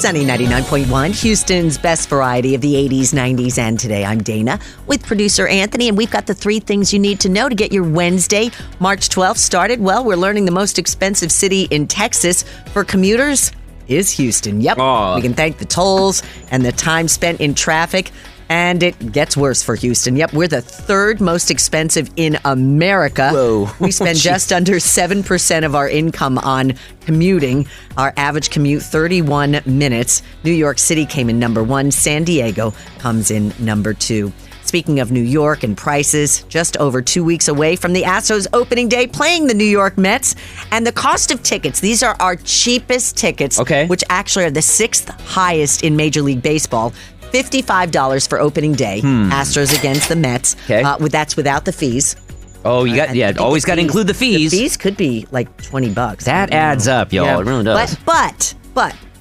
Sunny 99.1, Houston's best variety of the 80s, 90s, and today. I'm Dana with producer Anthony, and we've got the 3 things you need to know to get your Wednesday, March 12th started. Well, we're learning the most expensive city in Texas for commuters is Houston. Yep. Aww. We can thank the tolls and the time spent in traffic. And it gets worse for Houston. Yep, we're the 3rd most expensive in America. Whoa. We spend just under 7% of our income on commuting. Our average commute, 31 minutes. New York City came in number 1. San Diego comes in number 2. Speaking of New York and prices, just over 2 weeks away from the Astros opening day playing the New York Mets. And the cost of tickets, these are our cheapest tickets, which actually are the 6th highest in Major League Baseball. $55 for opening day. Astros against the Mets. Okay. That's without the fees. Oh, you got always got to include the fees. The fees could be like $20. That adds up, y'all. Yeah. It really does. But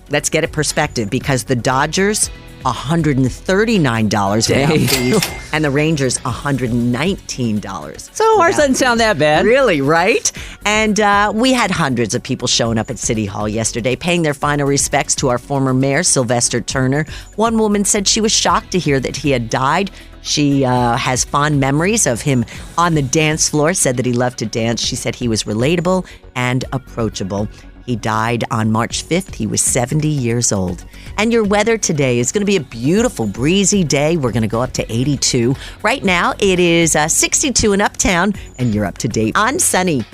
let's get it perspective because the Dodgers $139 without fees, and the Rangers $119. So ours doesn't sound that bad. Really, right? And we had hundreds of people showing up at City Hall yesterday, paying their final respects to our former mayor, Sylvester Turner. One woman said she was shocked to hear that he had died. She has fond memories of him on the dance floor, said that he loved to dance. She said he was relatable and approachable. He died on March 5th. He was 70 years old. And your weather today is going to be a beautiful, breezy day. We're going to go up to 82. Right now, it is 62 in Uptown, and you're up to date on Sunny.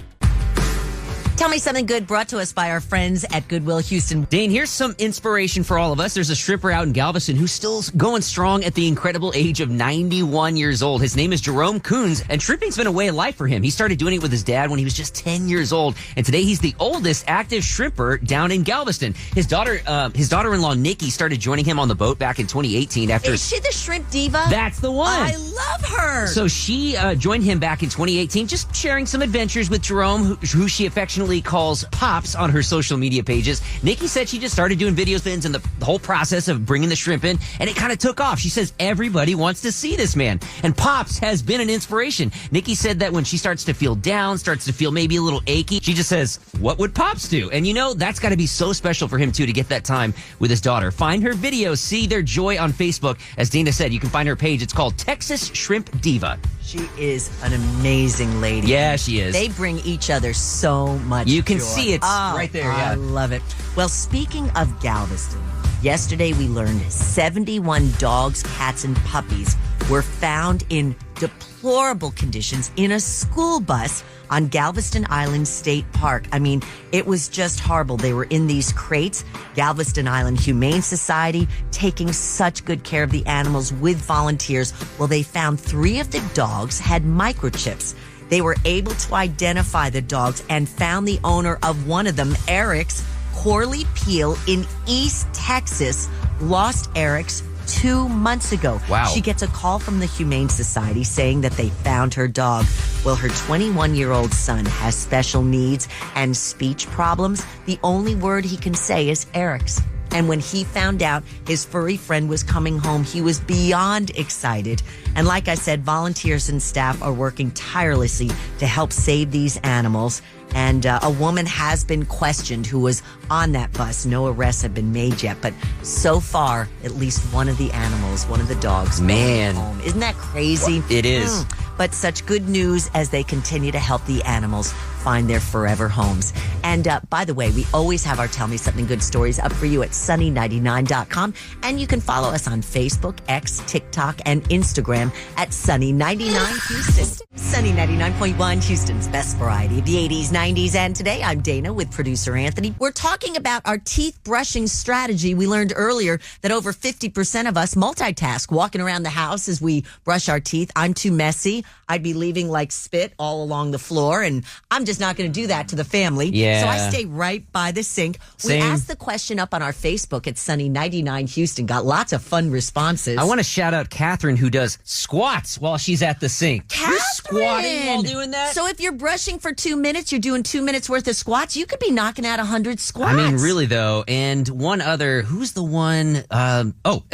Tell me something good brought to us by our friends at Goodwill Houston. Dane, here's some inspiration for all of us. There's a stripper out in Galveston who's still going strong at the incredible age of 91 years old. His name is Jerome Coons, and stripping's been a way of life for him. He started doing it with his dad when he was just 10 years old, and today he's the oldest active stripper down in Galveston. His daughter-in-law, Nikki, started joining him on the boat back in 2018 after... Is she the shrimp diva? That's the one. I love her. So she joined him back in 2018, just sharing some adventures with Jerome, who she affectionately calls Pops on her social media pages. Nikki said she just started doing videos and the whole process of bringing the shrimp in, and it kind of took off. She says everybody wants to see this man, and Pops has been an inspiration. Nikki said that when she starts to feel down, starts to feel maybe a little achy, she just says, what would Pops do? And that's got to be so special for him too, to get that time with his daughter. Find her videos, see their joy on Facebook. As Dana said, you can find her page. It's called Texas Shrimp Diva. She is an amazing lady. Yeah, she is. They bring each other so much You can joy. see it right there. Yeah. I love it. Well, speaking of Galveston, yesterday we learned 71 dogs, cats, and puppies were found in deplorable conditions in a school bus on Galveston Island State Park. I mean, it was just horrible. They were in these crates. Galveston Island Humane Society taking such good care of the animals with volunteers. Well, they found 3 of the dogs had microchips. They were able to identify the dogs and found the owner of one of them, Eric's Corley Peel in East Texas, lost Eric's 2 months ago. Wow. She gets a call from the Humane Society saying that they found her dog. Well, her 21-year-old son has special needs and speech problems. The only word he can say is Eric's. And when he found out his furry friend was coming home, he was beyond excited. And like I said, volunteers and staff are working tirelessly to help save these animals. And a woman has been questioned who was on that bus. No arrests have been made yet, but so far, at least one of the animals, one of the dogs, Man. home. Isn't that crazy? It is. But such good news as they continue to help the animals find their forever homes. And by the way, we always have our Tell Me Something Good stories up for you at sunny99.com. And you can follow us on Facebook, X, TikTok, and Instagram at Sunny99 Houston. Sunny 99.1, Houston's best variety of the 80s, 90s, and today I'm Dana with producer Anthony. We're talking about our teeth brushing strategy. We learned earlier that over 50% of us multitask, walking around the house as we brush our teeth. I'm too messy. I'd be leaving like spit all along the floor, and I'm just not going to do that to the family. Yeah. So I stay right by the sink. Same. We asked the question up on our Facebook at Sunny99 Houston. Got lots of fun responses. I want to shout out Catherine, who does squats while she's at the sink. Catherine? squatting while doing that. So if you're brushing for 2 minutes, you're doing 2 minutes worth of squats. You could be knocking out 100 squats. I mean, really though. And one other, who's the one?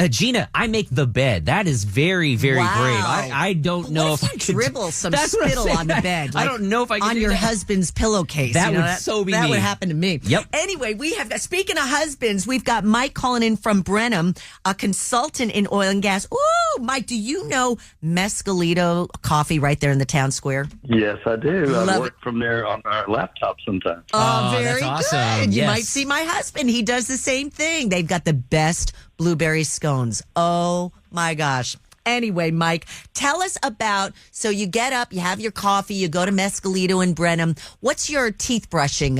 Gina, I make the bed. That is very, very Wow. brave. I don't know What if if I you could dribble some That's what I'm spittle saying. on the bed? I don't know if I could on do your that. husband's pillowcase. That you know, would so be That me. would happen to me. Yep. Anyway, we have speaking of husbands, we've got Mike calling in from Brenham, a consultant in oil and gas. Ooh, Mike, do you know Mescalito Coffee right there in the town square? Yes, I do. I Love work from there on our laptop sometimes. Oh, Very that's awesome. good. You Yes. might see my husband. He does the same thing. They've got the best blueberry scones. Oh my gosh. Anyway, Mike, tell us about, so you get up, you have your coffee, you go to Mescalito in Brenham. What's your teeth brushing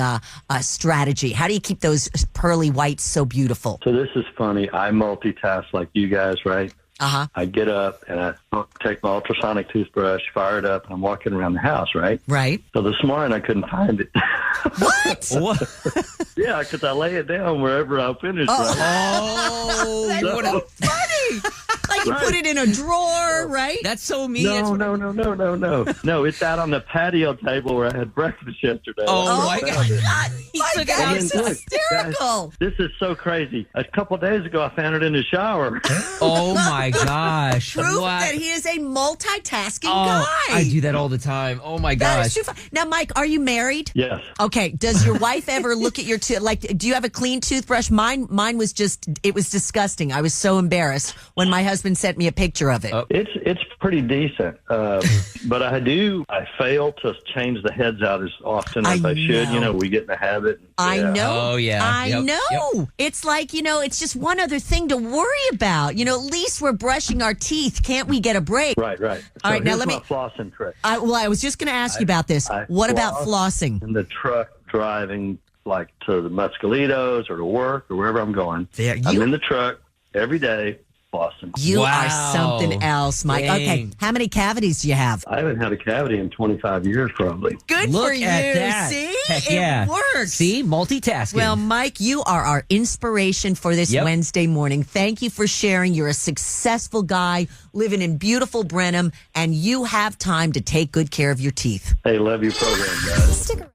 strategy? How do you keep those pearly whites so beautiful? So this is funny. I multitask like you guys, right? Uh-huh. I get up and I take my ultrasonic toothbrush, fire it up, and I'm walking around the house, right? Right. So this morning I couldn't find it. What? What? Yeah, because I lay it down wherever I finish, right? Oh, That's what a- funny. Like you put it in a drawer, right? that's so mean. That's No, what- No, it's out on the patio table where I had breakfast yesterday. Oh, my I God. found it. My took it God, out. it's And look, hysterical. guys, this is so crazy. A couple of days ago, I found it in the shower. Oh my gosh. Proof What? that he is a multitasking Oh, guy. I do that all the time. Oh my That gosh. is too fun. Now, Mike, are you married? Yes. Okay. Does your wife ever look at your do you have a clean toothbrush? Mine was just, it was disgusting. I was so embarrassed when my husband sent me a picture of it. It's pretty decent, but I fail to change the heads out as often as I should. know. You know, we get in the habit. I Yeah. know. Oh, yeah. I Yep, know. It's like, it's just one other thing to worry about. At least we're brushing our teeth. Can't we get a break? Right. All right, now here's let my me- flossing trick. I was just going to ask you about this. I What about floss flossing? in the truck driving like to the Mescalitos or to work or wherever I'm going. There, I'm you- in the truck every day flossing. You Wow. are something else, Mike. Dang. Okay, how many cavities do you have? I haven't had a cavity in 25 years probably. Good Look for you. at that. See? Heck It yeah. works. See? Multitasking. Well, Mike, you are our inspiration for this Yep. Wednesday morning. Thank you for sharing. You're a successful guy living in beautiful Brenham, and you have time to take good care of your teeth. Hey, love your program, guys. Stick around.